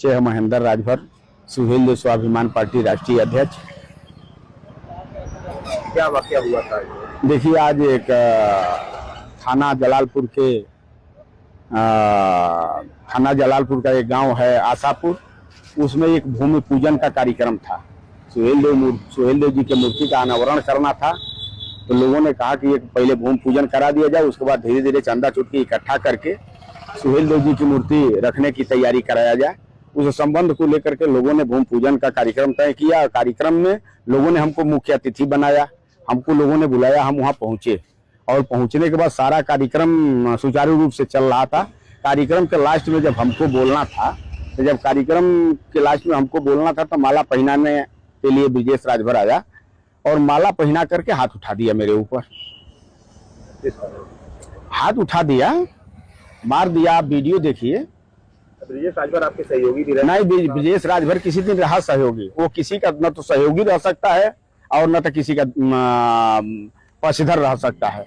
पहुंचे हैं महेंद्र राजभर, सुहेल देव स्वाभिमान पार्टी राष्ट्रीय अध्यक्ष। क्या वाकया हुआ था? देखिए, आज एक थाना जलालपुर का एक गांव है आशापुर, उसमें एक भूमि पूजन का कार्यक्रम था। सुहेल देव जी के मूर्ति का अनावरण करना था, तो लोगों ने कहा कि एक पहले भूमि पूजन करा दिया जाए, उसके बाद धीरे धीरे चंदा चुटकी इकट्ठा करके सुहेल देव जी की मूर्ति रखने की तैयारी कराया जाए। उस संबंध को लेकर के लोगों ने भूमि पूजन का कार्यक्रम तय किया। कार्यक्रम में लोगों ने हमको मुख्य अतिथि बनाया, हमको लोगों ने बुलाया, हम वहां पहुंचे और पहुंचने के बाद सारा कार्यक्रम सुचारू रूप से चल रहा था। कार्यक्रम के लास्ट में जब हमको बोलना था, तो माला पहनाने के लिए ब्रिजेश राजभर आया और माला पहना करके हाथ उठा दिया मेरे ऊपर। हाथ उठा दिया, मार दिया। आप वीडियो देखिए। ब्रिजेश राजभर आपके सहयोगी भी रहे? नहीं, ब्रिजेश राजभर किसी दिन रहा सहयोगी। वो किसी का न तो सहयोगी रह सकता है और न तो किसी का पक्षधर रह सकता है।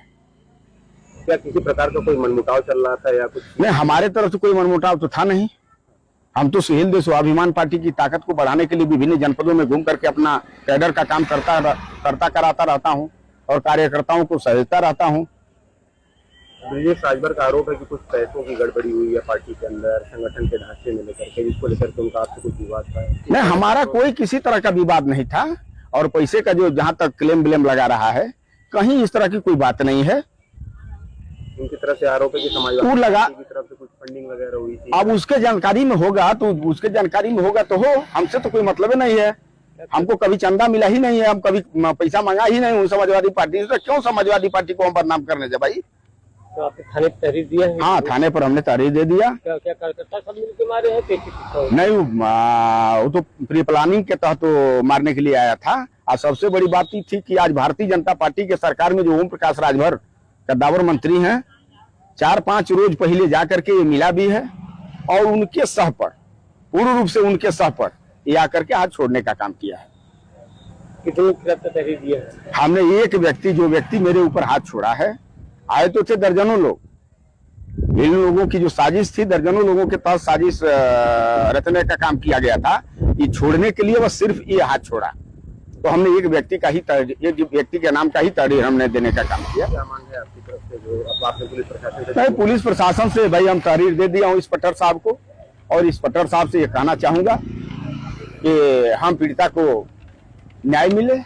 क्या किसी प्रकार का कोई मनमुटाव चल रहा था या कुछ? नहीं, हमारे तरफ से कोई मनमुटाव तो था नहीं। हम तो सुहेल देव स्वाभिमान पार्टी की ताकत को बढ़ाने के लिए विभिन्न जनपदों में घूम करके अपना कैडर का काम कराता रहता हूँ और कार्यकर्ताओं को सहजता रहता हूँ। ब्रिजेश राजभर का आरोप है कि कुछ पैसों की गड़बड़ी हुई है पार्टी के अंदर, संगठन के ढांचे में लेकर के, जिसको लेकर के उनका आपसे कुछ विवाद था? नहीं, हमारा कोई किसी तरह का विवाद नहीं था और पैसे का जो जहाँ तक क्लेम ब्लेम लगा रहा है, कहीं इस तरह की कोई बात नहीं है। उनकी तरफ से आरोप है कि समाजवादी पार्टी की तरफ से कुछ फंडिंग वगैरह हुई थी। अब उसके जानकारी में होगा तो हो, हमसे तो कोई मतलब नहीं है। हमको कभी चंदा मिला ही नहीं है, हम कभी पैसा मांगा ही नहीं हूँ समाजवादी पार्टी से। तो क्यों समाजवादी पार्टी को हम बदनाम करने जाए भाई? तो आपने थाने पर तहरीर दिया है? हाँ, थाने पर हमने तहरीर दे दिया। क्या कार्यकर्ता सब मिलकर मारे हैं? नहीं, वो तो प्री प्लानिंग के तहत तो मारने के लिए आया था। और सबसे बड़ी बात ये थी कि आज भारतीय जनता पार्टी के सरकार में जो ओम प्रकाश राजभर कद्दावर मंत्री हैं, 4-5 रोज पहले जाकर के ये मिला भी है और उनके सह पर, पूर्ण रूप से उनके सह पर ये आकर के हाथ छोड़ने का काम किया है। कितने तहरीर दिया है? हमने एक व्यक्ति, जो व्यक्ति मेरे ऊपर हाथ छोड़ा है, आए तो थे दर्जनों लोग। इन लोगों की जो साजिश थी, दर्जनों लोगों के तहत साजिश रचने का काम किया गया था। ये छोड़ने के लिए बस सिर्फ ये हाथ छोड़ा, तो हमने एक व्यक्ति के नाम का ही तहरीर हमने देने का काम किया। क्या मांग है आपकी तरफ से जो अब आपने पुलिस प्रशासन से? नहीं, पुलिस प्रशासन से भाई हम तहरीर दे दिया हूँ इंस्पेक्टर साहब को, और इंस्पेक्टर साहब से ये कहना चाहूंगा कि हम पीड़िता को न्याय मिले।